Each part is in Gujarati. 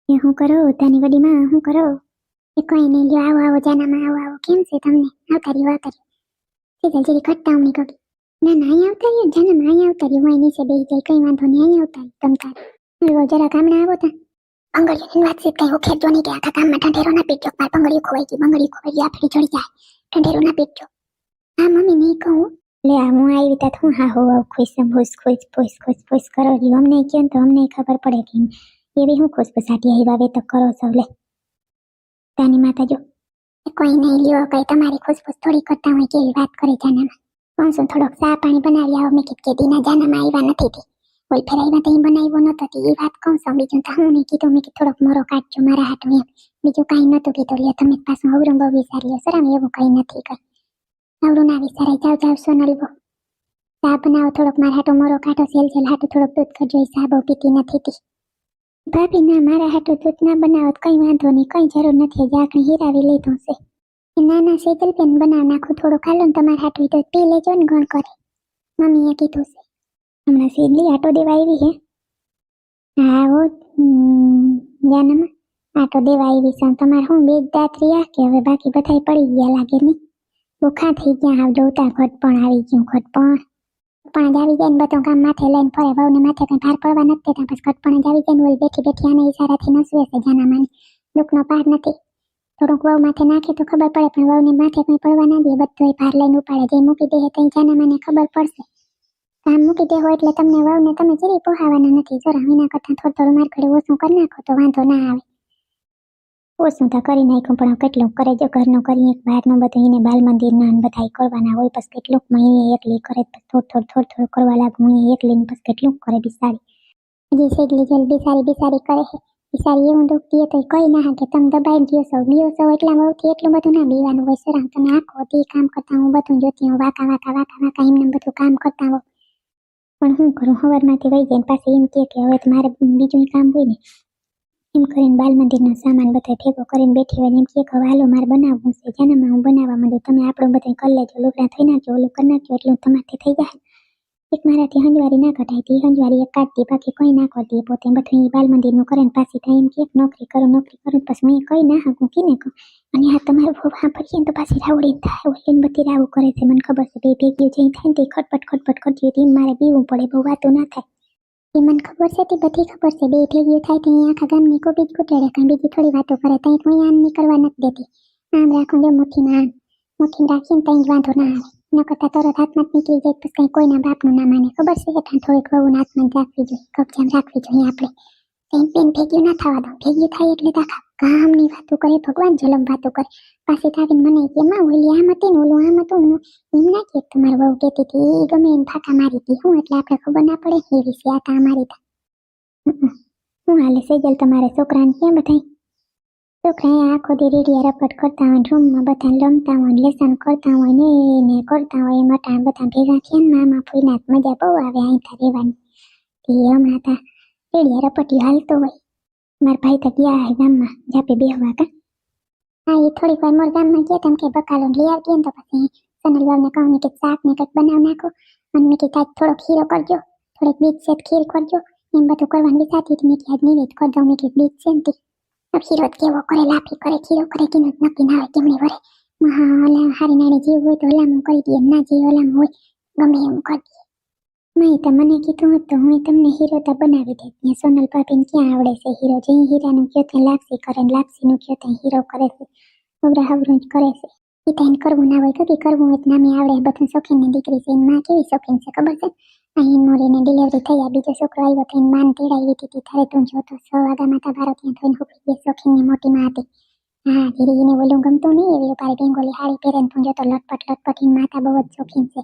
એ હું કરો તાની વડીમાં હું કરો એ કોઈ નહીં લ્યો આવો આવો જાનામાં આવો આવો કેમ છે તમને આવતા રહ્યો સીધા જરી ખટ્ટા ઉમની કોકી ના ના અહીંયા આવતા રહ્યો જાનામાં અહીંયા આવતા રહ્યો હું નીચે બેસી જાય કઈ વાંધો નહીં અહીંયા આવતા તમ તાર જરા ગામડા આવો તા બંગડીઓની વાતચીત કઈ હું ખેરજો નહીં કે આખા ગામમાં ઠંડેરો ના પીટજો માર બંગડીઓ ખોવાઈ ગઈ આફડી ચડી જાય ઠંડેરો ના પીટજો હા મમ્મી નહીં કહું લે આ હું આવી તા હું હા હો ખુશ કરો રહ્યો અમને કેમ તો અમને ખબર પડે કે એવી હું ખુશપસાટી આવી વાવે તો કરો સૌ લે તાની માતા જો કોઈ નહીં લ્યો કઈ તમારી ખુશપુશ થોડી કરતા હોય કેવી વાત કરે જાનામાં કોણ શું થોડોક ચા પાણી બનાવી આવો મેં કીધું કે દીના જાનામાં આવ્યા નથી થી કોઈ ફેરાઈમાં તો બનાવ્યો નતો એ વાત કહું છું બીજું તો હું નહીં કીધું મેં થોડોક મોરો કાઢજો મારા હાટું એમ બીજું કાંઈ નતું કીધું લ્યો તમે પાછું અવરું બહુ વિચારી સર એવું કંઈ નથી કર અવરું ના વિચારાય જાવ સોનલ બહુ ચા બનાવો થોડોક મારા હાટું મોરો કાઢો સેલ હાટું થોડોક દૂધ કરજો ચા બહુ પીતી નથી તી ભાભી ના મારા હાટું દૂધ ના બનાવો કઈ વાંધો નહીં કઈ જરૂર નથી જાકણી હીરાવી લીધું છે નાના સેજલ પેન બનાવ નાખું થોડું ખાલો ને તમારા હાટું દૂધ પી લેજો ને ગણ કરે મમ્મીએ કીધું છે હમણાં સીધલી આટો દેવા આવી હે હા ઓ જાનમાં આટો દેવા આવી છે તમારે હું બે દાંત રહ્યા કે હવે બાકી બધાય પડી ગયા લાગે નહીં ભૂખા થઈ ગયા હાવ જોતા ઘટપણ આવી ગયું ઘટપણ પણ જ આવી જાય ને બધું કામ માથે લઈને ફરે વહુને માથે કઈ ભાર પડવા નથી દેતા પછી ઘટપણ જ આવી જાય ને ઓલી બેઠી બેઠી આને ઈશારાથી નસવે છે જાનામાં દુઃખનો પાર નથી થોડુંક વહુ માથે નાખે તો ખબર પડે પણ વહુને માથે કઈ પડવા ના દે બધું ભાર લઈને ઉપાડે જે મૂકી દે તો જાનામાં ખબર પડશે કામ મૂકી દે હોય એટલે તમને વહુને તમે જરી પોહાવાના નથી જરા વિના કરતા થોડું માર ઘડે ઓછું કરી નાખો તો વાંધો ના આવે ઓછું તો કરી નાખ્યું પણ કેટલું કરે જો ઘરનું કરી એક બહારનું બધું એને બાલ મંદિરના બધા કરવાના હોય પછી કેટલુંક મહિને એકલી કરે થોડું કરવા લાગુ હું એકલીને પછી કેટલું કરે બિસારી હજી સેગલી જેલ બિસારી કરે છે બિસારી એવું દુઃખ દે તો કઈ ના કે તમે દબાઈ ગયો છો એટલા બહુથી એટલું બધું ના બીવાનું હોય સર તમે આખો તે કામ કરતા હું બધું જોતી હું વાકા એમને બધું કામ કરતા હો પણ હું કરું સવારમાંથી વહી જાય પાછી એમ કે હવે મારે બીજું કામ હોય ને એમ કરીને બાલ મંદિરનો સામાન બધા ભેગો કરીને બેઠી હોય એમ કે હાલો મારે બનાવવું છે જાનામાં હું બનાવવા માંડું તમે આપણું બધું કરી લેજો લુગડા થઈ નાખજો ઓલું કરી નાખજો એટલું તમારથી થઈ જાય એક મારાથી હંજવારી ના કઢાય હતી હંજવારી એક કાઢતી બાકી કોઈ ના કરતી પોતે બધું બાલ મંદિરનું કરે ને પાછી થાય એમ કે નોકરી કરું પછી હું કઈ ના હાકું કીને કહું અને આ તમારું ફોફા ફરીએ તો પાછી રાવડી થાય ઓલીને બધી રાવું કરે છે મને ખબર છે બે ભેગી જઈ થાય ને તે ખટપટ કરતી હતી મારે બીવું પડે બહુ વાતો ના થાય એ મને ખબર છે તે બધી ખબર છે બે ભેગીઓ થાય તો અહીંયા આખા ગામની કોબી જ કૂટેડે કાંઈ બીજી થોડી વાતો કરે ત્યાં હું આમ નહીં કરવા નથી દેતી આમ રાખું જો મુઠ્ઠીમાં રાખીને ત્યાં જ વાંધો ના આવે ન કરતા તરત હાથમાં જ નીકળી જાય પછી કંઈ કોઈના બાપનું ના માને ખબર છે કે થોડીક વહુના હાથમાં જ રાખવી જોઈએ કબજામ રાખવી જોઈએ આપણે કંઈ બેન ભેગીઓ ના થવા દો ભેગી થાય એટલે આખા ગામની વાતો કરે ભગવાન જલમ વાતો કરે પાછી આવીને મને કે માં ઓલી આમ હતી ને ઓલું આમ હતું ને એમ ના કે તમારે બહુ કહેતી હતી એ ગમે એને ફાંકા મારી હતી હું એટલે આપણે ખબર ના પડે એ વિશે આ મારી હતા હું હાલે સેજલ તમારે છોકરાને ક્યાં બધાય છોકરા આખો દી રેડિયા રપટ કરતા હોય રૂમમાં બધા રમતા હોય લેસન કરતા હોય ને એને કરતા હોય મટા બધા ભેગા થયા ને મામા ફૂઈના મજા બહુ આવે અહીંથી રહેવાની એ હમણાં તા રેડિયા રપટી હાલતો હોય મારા ભાઈ તો ગયા હે ગામમાં જાપે બેહવા કા હા એ થોડીક વાર મોર ગામમાં ગયા તેમ કે બકાલો લઈ આવતી ને તો પછી સનલ બાબને કહું કે શાક ને કંઈક બનાવ નાખો અને મેં કીધું થોડોક ખીરો કરજો થોડીક બીજ સેટ ખીર કરજો એમ બધું કરવાનું વિચારતી હતી મેં કીધું નિવેદ કરી દઉં મેં કીધું બીજ છે ને ખીરો કેવો કરે લાફી કરે ખીરો કરે કે નક્કી ના આવે કેમની વરે ઓલા હારી નાની જીવ હોય તો ઓલામું કરી દઈએ ના જે ઓલામું હોય ગમે એમ કરી દઈએ મેં તો મને કીધું હતું હું તમને હીરો તો બનાવી દે ત્યાં સોનલ ભાભીને ક્યાં આવડે છે હીરો જે હીરાનું કયો ત્યાં લાક્ષી કરે ને લાક્ષીનું કયો ત્યાં હીરો કરે છે હવરું જ કરે છે એ ત્યાં કરવું ના હોય કે કરવું હોય નામે આવડે બધું શોખીનની દીકરી છે માં કેવી શોખીન છે ખબર છે અહીં મોરીને ડિલિવરી થઈ આ બીજો છોકરો આવ્યો થઈને માન તેડાવી હતી ત્યારે તું જોતો 6 વાગ્યામાં તમારો ત્યાં થઈને હુપી ગઈ શોખીનની મોટી માં હતી હા ધીરીને બોલું ગમતું નહીં એવી રૂપારી બેંગોલી હાડી પહેરે તું જોતો લટપટ માતા બહુ જ શોખીન છે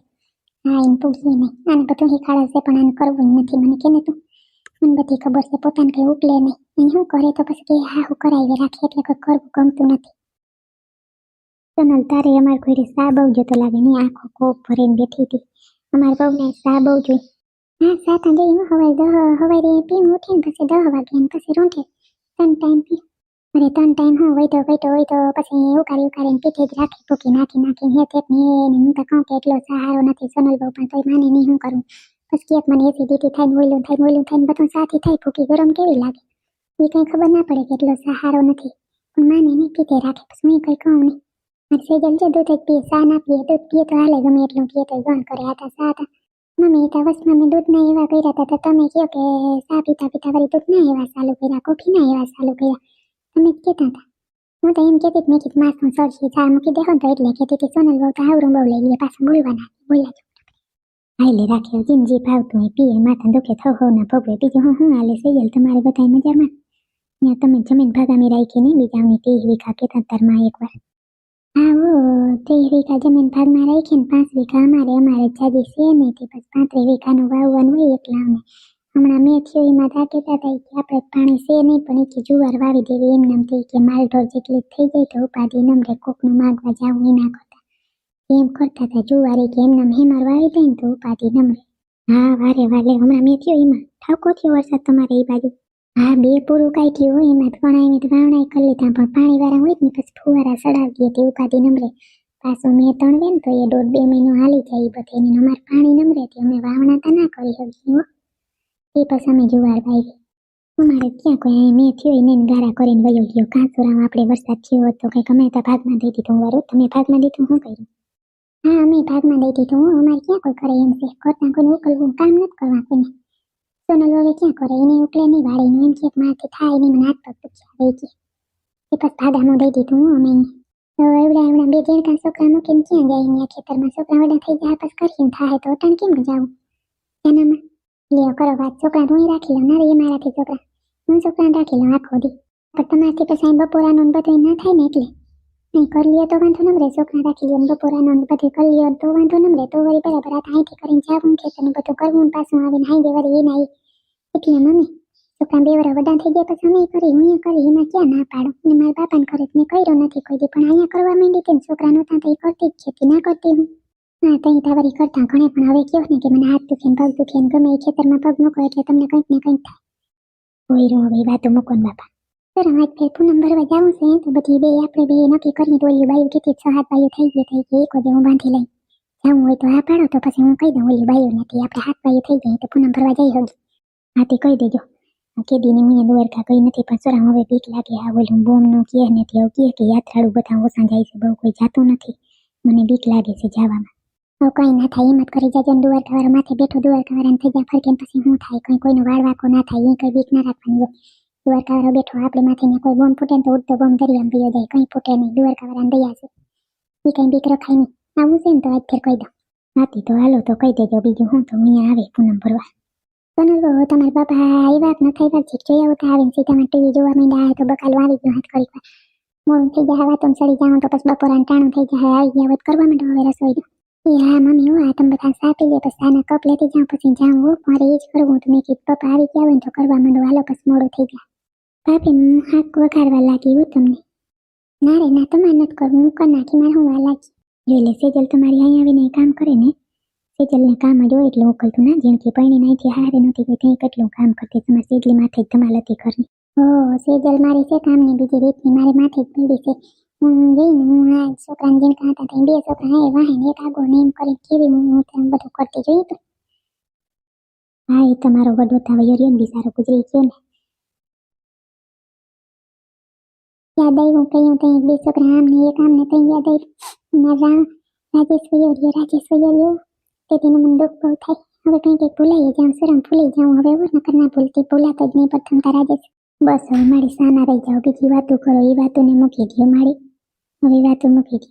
હા એમ પૂછીએ નહીં આને બધું શીખાડે છે પણ આને કરવું નથી મને કે ને તું મને બધી ખબર છે પોતાને કંઈ ઉકલે નહીં અહીં શું કરે તો પછી કે હા હું કરાવી રાખે એટલે કોઈ કરવું ગમતું નથી સોનલ તારે અમાર કોઈ સા બહુ જોતો લાગે નહીં આખો કોપ ભરીને બેઠી હતી અમારા બહુને સા બહુ જોઈ હા સા તો જઈ હવારે પીને ઉઠીને પછી 10 વાગે ને પછી રૂંઠે 3 ટાઈમ પી અરે 3 ટાઈમ હું હોય તો પછી ઉકાળીને પીઠે જ રાખી ભૂકી નાખી હે તે ને હું તો કહું કે એટલો સહારો નથી સોનલ બહુ પણ તોય માને નહીં હું કરું પછી કે મને એસિડિટી થાય ઓઈલું થાય બધું સાથી થાય ભૂકી ગરમ કેવી લાગે એ કંઈ ખબર ના પડે કે એટલો સહારો નથી, પણ માને નહીં પીતે રાખે, પછી હું કંઈ કહું નહીં. મારી સેજલ છે દૂધ જ પીએ, સા ના પીએ, દૂધ પીએ તો હાલે, ગમે એટલું પીએ તો ગણ કરે. આ સા હતા મમ્મી તો વસમાં મેં દૂધના એવા કર્યા હતા, તો તમે કહો કે સા પીતા પીતા વળી દૂધના એવા ચાલુ કર્યા, કોફીના એવા ચાલુ કર્યા, તમે જ કહેતા હતા. હું તો એમ કહેતી મેં કીધું માસનું સળસી ચા મૂકી દેખો તો એટલે કહેતી હતી સોનલ બહુ તો આવરું બહુ લઈ લઈએ, પાછા બોલવાના બોલ્યા છો. હાલે રાખે જીન જે ભાવતું હોય પીએ, માથા દુખે થો હો ના ભોગવે. બીજું હું હાલે સેજલ તમારે બધાય મજામાં? ત્યાં તમે જમીન ભાગામી રાખી નહીં બીજાની 30 વીઘા કહેતા તારમાં એકવાર. હા હો 30 વીઘા જમીન ભાગમાં રાખી ને 5 વીઘા અમારે જાજી છે નહીં, બસ 35 વીઘાનું વાવવાનું હોય એકલા અમને. હમણાં મેં થયું એમાં તા કહેતા હતા કે આપણે પાણી છે નહીં, પણ એ કે જુવાર વાવી દેવી એમને થઈ કે માલઢોર જેટલી થઈ જાય તો ઉપાધિ નમરે કોકનું માગવા જાવું એના કરતા એમ કરતા હતા. જુવારી કે એમને હેમર વાવી દે ને તો ઉપાધિ નમરે. હા વારે વાલે હમણાં મેં થયું એમાં ઠાકો થયો વરસાદ તમારે એ બાજુ? હા 2 પૂરું કાઢ્યું હોય એમાં ઘણા તો વાવણાઈ કરી લીધા, પણ પાણી વાળા હોય ને પછી ફુવારા સડાવી દે ઉપાધિ નમરે. પાછું મેં તણવે ને તો એ 1.5-2 મહિનો હાલી જાય બધે ને અમારે પાણી નમરે તે અમે વાવણા તો ના કરી શકીએ. એ પછી અમે જુવાર વાવી. અમારે ક્યાં કોઈ મેં થયો એને ગારા કરીને વયો ગયો. કાંસુરામાં આપણે વરસાદ થયો હતો કંઈક અમે તો ભાગમાં દઈ દીધું. વારું તમે ભાગમાં દીધું શું કર્યું? હા અમે ભાગમાં દઈ દીધું. અમારે ક્યાં કોઈ કરે એમ છે, કરતા કોઈને ઉકલવું કામ નથી કરવા કોઈને. સોનલ હવે ક્યાં કરે, એને ઉકલે નહીં વાળીનું એમ કે મારાથી થાય નહીં, મને હાથ પગ પૂછ્યા રહી ગઈ. એ પછી ભાગામાં દઈ દીધું અમે. તો એવડા 2 જેણકા છોકરા મૂકીને ક્યાં જાય અહીંયા ખેતરમાં? છોકરા વડા થઈ જાય પછી કર્યું થાય તો અટાણ કેમ જાવું એનામાં? લ્યો કરો વાત, છોકરા હું રાખી લઉં. ના રે એ મારાથી છોકરા હું છોકરાને રાખી લઉં આખો દી. પણ તમારાથી પછી બપોરાનું બધું ના થાય ને એટલે નહીં કરી લ્યો તો વાંધો નમરે. છોકરા રાખી લ્યો બપોરાનું બધું કરી લ્યો તો વાંધો નમરે. તો વળી બરાબર આ અહીંથી કરીને જાવું ખેતરનું બધું કરવું પાછું આવીને હાઈ દે વળી એના એટલે મમ્મી છોકરા 2 વર્ષ વડા થઈ ગયા પછી અમે કરી હું કરી એમાં ક્યાં ના પાડું. અને મારા બાપાને કરે મેં કર્યો નથી કોઈ દી, પણ અહીંયા કરવા માંડી હતી ને છોકરા નહોતા તો એ કરતી જ છે ના કરતી હું. હા તઈ તાવરી કરતા ઘણે, પણ હવે કયો ને કે મને હાથ દુખે ને પગ દુખે ને ગમે એ ખેતરમાં પગ મૂકો એટલે તમને કંઈક ને કંઈક થાય. કોઈ રો હવે વાતો મૂકો ને બાપા. સર આજ ફેર પૂનમ ભરવા જાવું છે તો બધી આપણે બે નક્કી કરીને ઓલી બાયું કીધી 6-7 બાયું થઈ ગઈ એક વજે હું બાંધી લઈ જાવું હોય તો હા પાડો તો પછી હું કહી દઉં ઓલી બાયું નથી આપણે 7 બાયું થઈ જાય તો પૂનમ ભરવા જઈ હોગી. હા તે કહી દેજો. કેદીની હું દ્વારકા ગઈ નથી પણ સર હવે બીક લાગે. આ ઓલું બોમનું કહે ને તે કહે કે યાત્રાળુ બધા ઓછા જાય છે, બહુ કોઈ જાતું નથી, મને બીક લાગે છે જવામાં. હવે કંઈ ના થાય હિંમત કરી જાજો ને દ્વારકાવાળા માથે બેઠો દ્વારકાવાળાને થઈ જાય ફરકે પછી શું થાય? કંઈ કોઈનો વાળવાકો ના થાય એ કંઈ બીક ના રાખવાની હોય. દ્વારકાવાળો બેઠો આપણે માથે ને કોઈ બોમ્બ ફૂટે ને તો ઉડતો બોમ્બ દરિયામાં પીયો જાય, કંઈ ફૂટે નહીં. દ્વારકાવાળાને દયા છે એ કંઈ બીક રખાય નહીં. આવું છે ને તો આજ ફેર કહી દઉં. નાતી તો હાલો તો કહી દેજો. બીજું હું તો અહીંયા આવે પૂનમ ભરવા. સોનલ તમારા બાપા આવ્યા ન થઈ વાત જોઈ આવો તો આવીને સીધામાં ટીવી જોવા માંડ્યા તો બકાલું આવી ગયું હાથ કરી મોડું થઈ જાય વાતો સડી જાઉં તો પછી બપોરાનું ટાણું થઈ જાય આવી ગયા હોય કરવા માંડો હવે રસોઈ. એ હા મમ્મી હું આ તમે બધા સાપી લે પછી આના કપ લેતી જાઉં પછી જાઉં હો મારે એ જ કરવું. તો મેં કીધું પપ્પા આવી ગયા હોય ને તો કરવા માંડો હાલો પછી મોડું થઈ જાય. ભાભી હું હાક વઘારવા લાગી હું તમને. ના રે ના તમારે નથી કરવું હું કરી નાખી મારે હું વા લાગી. જોઈ લે સેજલ તમારી અહીં આવીને કામ કરે ને સેજલને કામ જ હોય એટલે મોકલતું ના જેમ કે પૈણી નાઈથી હારે નહોતી ગઈ ત્યાં કેટલું કામ કરતી તમારી સેજલી માથે જ ધમાલ હતી ઘરની. સેજલ મારી છે કામની બીજી રીતની મારી માથે જ પીડી છે. હું ગઈને હું આ છોકરાને જીણકા હતા ત્યાં 2 છોકરા હે વાહે ને એક આગો ને એમ કરીને કેવી હું ત્યાં બધું કરતી જોયું તો. હા એ તમારો વડો તાવયો રહ્યો ને બિચારો ગુજરી ગયો ને યાદ આવ્યું કહ્યું ત્યાં 2 છોકરા આમ ને એક આમ ને ત્યાં યાદ આવ્યું મારા રાજેશ વયો તેથી મને દુઃખ બહુ થાય. હવે કંઈક ભૂલાઈ જાઉં શરમ ભૂલી જાઉં હવે એવું નકર ના ભૂલતી ભૂલાતો જ નહીં પ્રથમ તારા રાજેશ. બસ હવે મારી સાના રહી જાઓ બીજી વાતો કરો એ વાતોને મૂકી દો મારી હવે વાતો મૂકી દો.